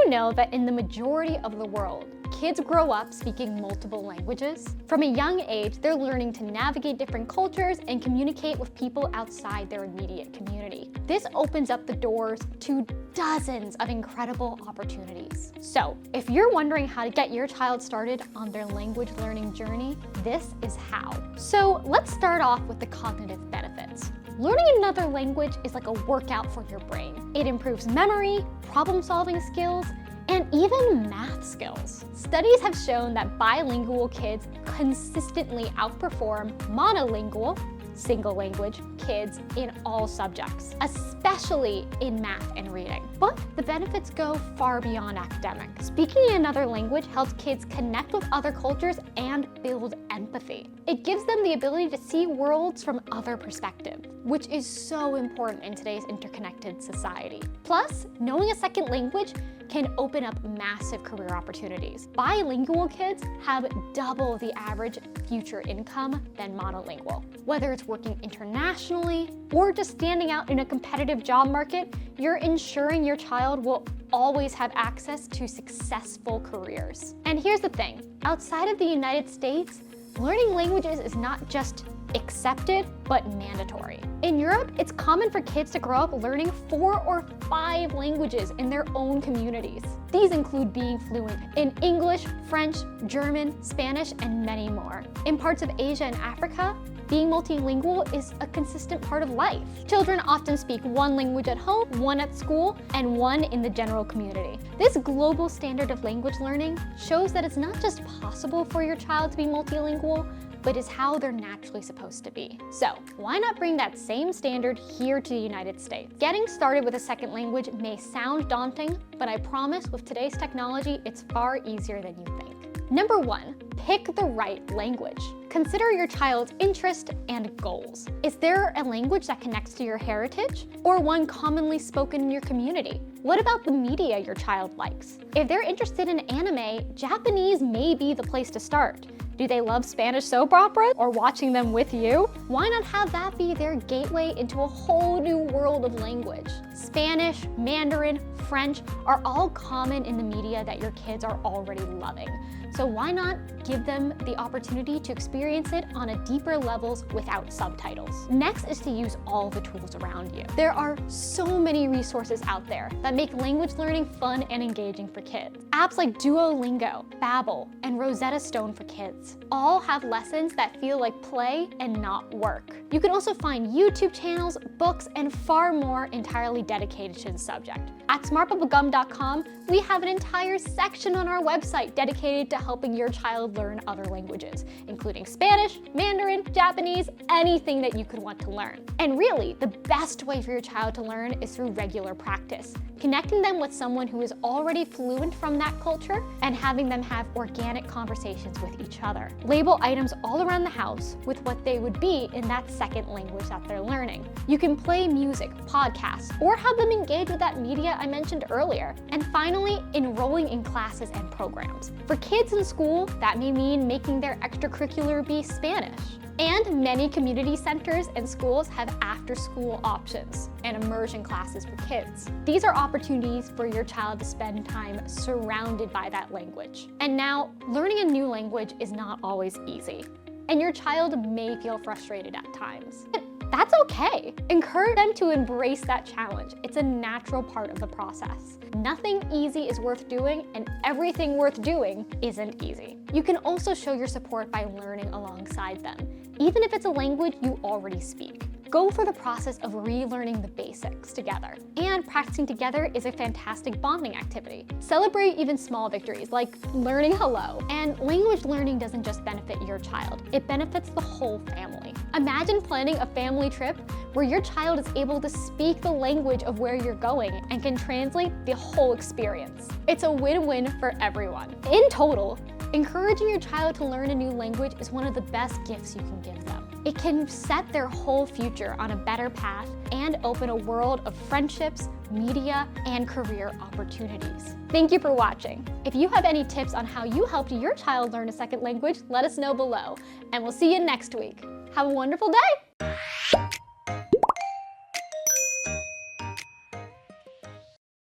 you know that in the majority of the world, kids grow up speaking multiple languages? From a young age, they're learning to navigate different cultures and communicate with people outside their immediate community. This opens up the doors to dozens of incredible opportunities. So, if you're wondering how to get your child started on their language learning journey, this is how. So, let's start off with the cognitive benefits. Learning another language is like a workout for your brain. It improves memory, problem-solving skills, and even math skills. Studies have shown that bilingual kids consistently outperform monolingual, single language, kids in all subjects, especially in math and reading. But the benefits go far beyond academics. Speaking another language helps kids connect with other cultures and build empathy. It gives them the ability to see worlds from other perspectives, which is so important in today's interconnected society. Plus, knowing a second language can open up massive career opportunities. Bilingual kids have double the average future income than monolingual. Whether it's working internationally or just standing out in a competitive job market, you're ensuring your child will always have access to successful careers. And here's the thing, outside of the United States, learning languages is not just accepted, but mandatory. In Europe, it's common for kids to grow up learning 4 or 5 languages in their own communities. These include being fluent in English, French, German, Spanish, and many more. In parts of Asia and Africa, being multilingual is a consistent part of life. Children often speak one language at home, one at school, and one in the general community. This global standard of language learning shows that it's not just possible for your child to be multilingual, but is how they're naturally supposed to be. So, why not bring that same standard here to the United States? Getting started with a second language may sound daunting, but I promise with today's technology, it's far easier than you think. Number 1, pick the right language. Consider your child's interest and goals. Is there a language that connects to your heritage or one commonly spoken in your community? What about the media your child likes? If they're interested in anime, Japanese may be the place to start. Do they love Spanish soap operas or watching them with you? Why not have that be their gateway into a whole new world of language? Spanish, Mandarin, French are all common in the media that your kids are already loving. So why not give them the opportunity to experience it on a deeper levels without subtitles? Next is to use all the tools around you. There are so many resources out there that make language learning fun and engaging for kids. Apps like Duolingo, Babbel, and Rosetta Stone for kids all have lessons that feel like play and not work. You can also find YouTube channels, books, and far more entirely dedicated to the subject. At smartbubblegum.com, we have an entire section on our website dedicated to helping your child learn other languages, including Spanish, Mandarin, Japanese, anything that you could want to learn. And really, the best way for your child to learn is through regular practice, connecting them with someone who is already fluent from that culture and having them have organic conversations with each other. Label items all around the house with what they would be in that second language that they're learning. You can play music, podcasts, or have them engage with that media I mentioned earlier. And finally, enrolling in classes and programs. For kids in school, that may mean making their extracurricular be Spanish. And many community centers and schools have after-school options and immersion classes for kids. These are opportunities for your child to spend time surrounded by that language. And now, learning a new language is not always easy, and your child may feel frustrated at times. That's okay. Encourage them to embrace that challenge. It's a natural part of the process. Nothing easy is worth doing, and everything worth doing isn't easy. You can also show your support by learning alongside them, even if it's a language you already speak. Go through the process of relearning the basics together. And practicing together is a fantastic bonding activity. Celebrate even small victories like learning hello. And language learning doesn't just benefit your child, it benefits the whole family. Imagine planning a family trip where your child is able to speak the language of where you're going and can translate the whole experience. It's a win-win for everyone. In total, encouraging your child to learn a new language is one of the best gifts you can give them. It can set their whole future on a better path and open a world of friendships, media, and career opportunities. Thank you for watching. If you have any tips on how you helped your child learn a second language, let us know below, and we'll see you next week. Have a wonderful day!